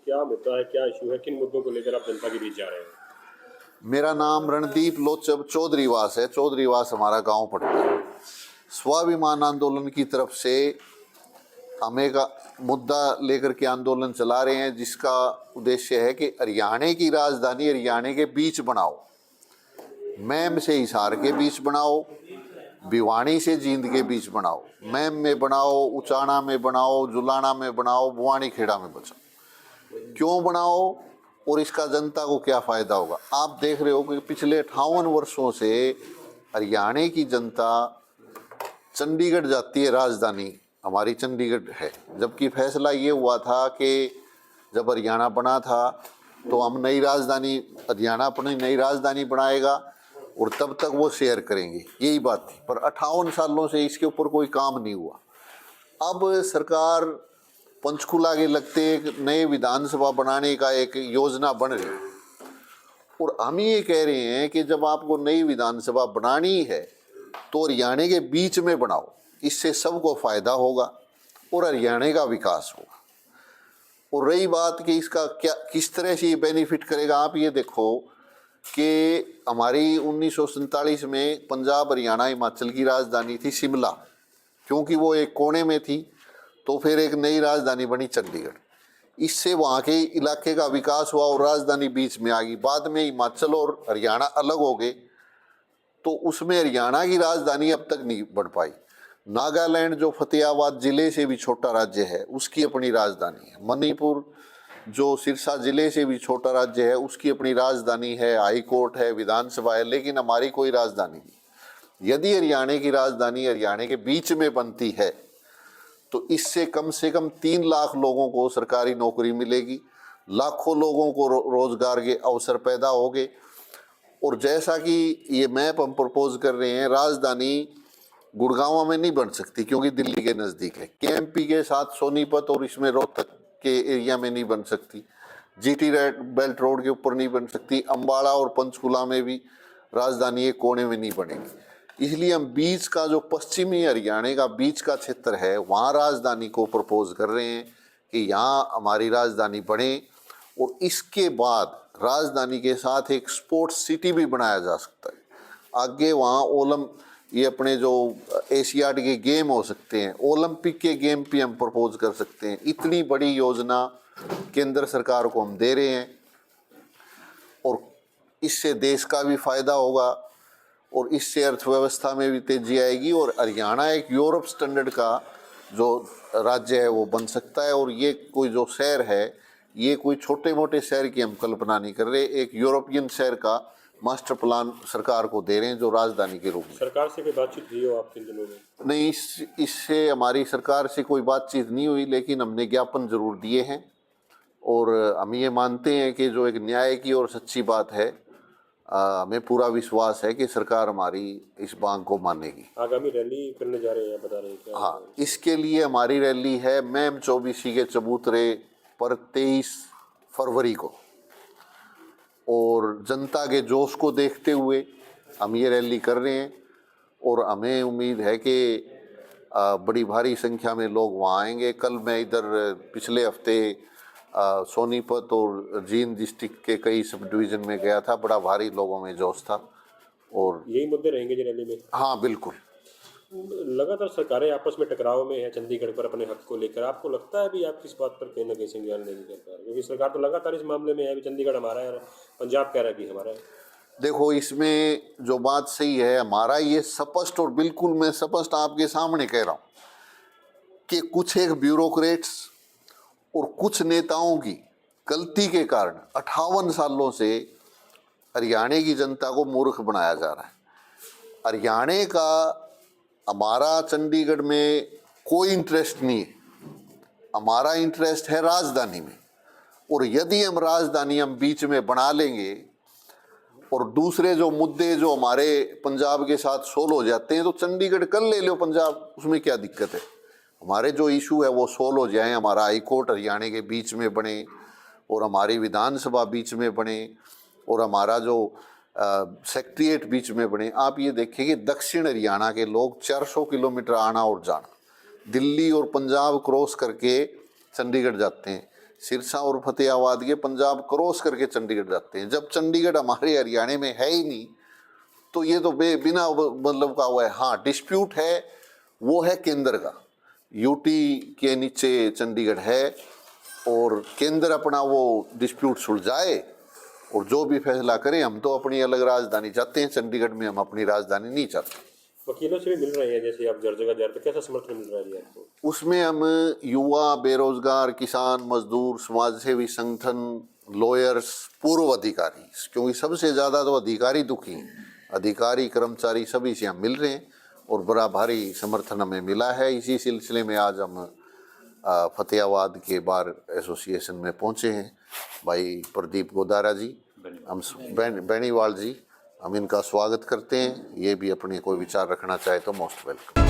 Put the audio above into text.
क्या मुद्दा है, क्या इशू है, किन मुद्दों को लेकर आप जनता के बीच जा रहे हैं? मेरा नाम रणदीप लोचब चौधरीवास है। चौधरीवास हमारा गांव पड़ता है। स्वाभिमान आंदोलन की तरफ से हम एक मुद्दा लेकर के आंदोलन चला रहे हैं, जिसका उद्देश्य है कि हरियाणा की राजधानी हरियाणा के बीच बनाओ। मैम से हिसार के बीच बनाओ, भिवानी से जींद के बीच बनाओ, मैम में बनाओ, उचाना में बनाओ, जुलाना में बनाओ, बुआनी खेड़ा में बचाओ। क्यों बनाओ और इसका जनता को क्या फ़ायदा होगा? आप देख रहे हो कि पिछले 58 वर्षों से हरियाणा की जनता चंडीगढ़ जाती है। राजधानी हमारी चंडीगढ़ है, जबकि फैसला ये हुआ था कि जब हरियाणा बना था तो हम नई राजधानी, हरियाणा अपनी नई राजधानी बनाएगा और तब तक वो शेयर करेंगे, यही बात थी। पर 58 सालों से इसके ऊपर कोई काम नहीं हुआ। अब सरकार पंचकुला के लगते एक नए विधानसभा बनाने का एक योजना बन रही है, और हम ये कह रहे हैं कि जब आपको नई विधानसभा बनानी है तो हरियाणा के बीच में बनाओ, इससे सबको फायदा होगा और हरियाणा का विकास होगा। और रही बात कि इसका क्या, किस तरह से ये बेनिफिट करेगा, आप ये देखो कि हमारी 1947 में पंजाब हरियाणा हिमाचल की राजधानी थी शिमला, क्योंकि वो एक कोने में थी, तो फिर एक नई राजधानी बनी चंडीगढ़। इससे वहाँ के इलाके का विकास हुआ और राजधानी बीच में आ गई। बाद में हिमाचल और हरियाणा अलग हो गए, तो उसमें हरियाणा की राजधानी अब तक नहीं बढ़ पाई। नागालैंड जो फतेहाबाद जिले से भी छोटा राज्य है, उसकी अपनी राजधानी है। मणिपुर जो सिरसा जिले से भी छोटा राज्य है, उसकी अपनी राजधानी है, हाई कोर्ट है, विधानसभा है, लेकिन हमारी कोई राजधानी नहीं। यदि हरियाणा की राजधानी हरियाणा के बीच में बनती है तो इससे कम से कम 3 लाख लोगों को सरकारी नौकरी मिलेगी, लाखों लोगों को रोजगार के अवसर पैदा होंगे। और जैसा कि ये मैप हम प्रपोज कर रहे हैं, राजधानी गुड़गांव में नहीं बन सकती क्योंकि दिल्ली के नज़दीक है। केएमपी के साथ सोनीपत और इसमें रोहतक के एरिया में नहीं बन सकती, जीटी बेल्ट रोड के ऊपर नहीं बन सकती, अम्बाड़ा और पंचकुला में भी राजधानी एक कोने में नहीं बनेगी। इसलिए हम बीच का जो पश्चिमी हरियाणा का बीच का क्षेत्र है, वहाँ राजधानी को प्रपोज कर रहे हैं कि यहाँ हमारी राजधानी बने, और इसके बाद राजधानी के साथ एक स्पोर्ट्स सिटी भी बनाया जा सकता है। आगे वहाँ ये अपने जो एशियाड के गेम हो सकते हैं, ओलंपिक के गेम भी हम प्रपोज कर सकते हैं। इतनी बड़ी योजना केंद्र सरकार को हम दे रहे हैं, और इससे देश का भी फायदा होगा और इससे अर्थव्यवस्था में भी तेजी आएगी, और हरियाणा एक यूरोप स्टैंडर्ड का जो राज्य है वो बन सकता है। और ये कोई जो शहर है, ये कोई छोटे मोटे शहर की हम कल्पना नहीं कर रहे, एक यूरोपियन शहर का मास्टर प्लान सरकार को दे रहे हैं जो राजधानी के रूप में। सरकार से कोई बातचीत हुई हो आपके दिनों में? नहीं, इससे हमारी सरकार से कोई बातचीत नहीं हुई, लेकिन हमने ज्ञापन जरूर दिए हैं, और हम ये मानते हैं कि जो एक न्याय की और सच्ची बात है, हमें पूरा विश्वास है कि सरकार हमारी इस मांग को मानेगी। आगामी रैली करने जा रहे हैं, बता रहे हैं क्या? हाँ, इसके लिए हमारी रैली है मैम चौबीसी के चबूतरे पर 23 फरवरी को, और जनता के जोश को देखते हुए हम ये रैली कर रहे हैं, और हमें उम्मीद है कि बड़ी भारी संख्या में लोग वहाँ आएंगे। कल मैं इधर पिछले हफ्ते सोनीपत और जींद डिस्ट्रिक्ट के कई सब डिवीज़न में गया था, बड़ा भारी लोगों में जोश था। और यही मुद्दे रहेंगे जी रैली में? हाँ बिल्कुल। लगातार सरकारें आपस में टकराव में है चंडीगढ़ पर अपने हक को लेकर। आपको लगता है भी आप किस बात पर कहीं ना कहीं संज्ञान लेगी सरकार? क्योंकि सरकार तो लगातार इस मामले में है, अभी चंडीगढ़ हमारा है, पंजाब कह रहा है कि हमारा है। देखो, इसमें जो बात सही है, हमारा ये स्पष्ट, और बिल्कुल मैं स्पष्ट आपके सामने कह रहा हूँ कि कुछ एक ब्यूरोक्रेट्स और कुछ नेताओं की गलती के कारण 58 सालों से हरियाणा की जनता को मूर्ख बनाया जा रहा है। हरियाणा का हमारा चंडीगढ़ में कोई इंटरेस्ट नहीं है, हमारा इंटरेस्ट है राजधानी में। और यदि हम राजधानी बीच में बना लेंगे और दूसरे जो मुद्दे जो हमारे पंजाब के साथ सोल्व हो जाते हैं, तो चंडीगढ़ कल ले लो पंजाब, उसमें क्या दिक्कत है? हमारे जो इशू है वो सोल्व हो जाए, हमारा हाई कोर्ट हरियाणा के बीच में बने, और हमारी विधानसभा बीच में बने, और हमारा जो सेक्रेटेरिएट बीच में बने। आप ये देखिए कि दक्षिण हरियाणा के लोग 400 किलोमीटर आना और जाना, दिल्ली और पंजाब क्रॉस करके चंडीगढ़ जाते हैं। सिरसा और फतेहाबाद के पंजाब क्रॉस करके चंडीगढ़ जाते हैं। जब चंडीगढ़ हमारे हरियाणा में है ही नहीं तो ये तो बिना मतलब का हुआ है। हाँ, डिस्प्यूट है वो है केंद्र का, यूटी के नीचे चंडीगढ़ है और केंद्र अपना वो डिस्प्यूट सुलझाए और जो भी फैसला करें। हम तो अपनी अलग राजधानी चाहते हैं, चंडीगढ़ में हम अपनी राजधानी नहीं चाहते। वकीलों से भी मिल रहे हैं, जैसे आप जर जगह जा रहे तो कैसा समर्थन मिल रहा है जी आपको? उसमें हम युवा, बेरोजगार, किसान, मजदूर, समाजसेवी संगठन, लॉयर्स, पूर्व अधिकारी, क्योंकि सबसे ज़्यादा तो अधिकारी दुखी हैं, अधिकारी कर्मचारी सभी से हम मिल रहे हैं और बड़ा भारी समर्थन हमें मिला है। इसी सिलसिले में आज हम फतेहाबाद के बार एसोसिएशन में पहुंचे हैं। भाई प्रदीप गोदारा जी, हम बेनीवाल जी, हम इनका स्वागत करते हैं। ये भी अपने कोई विचार रखना चाहे तो मोस्ट वेलकम।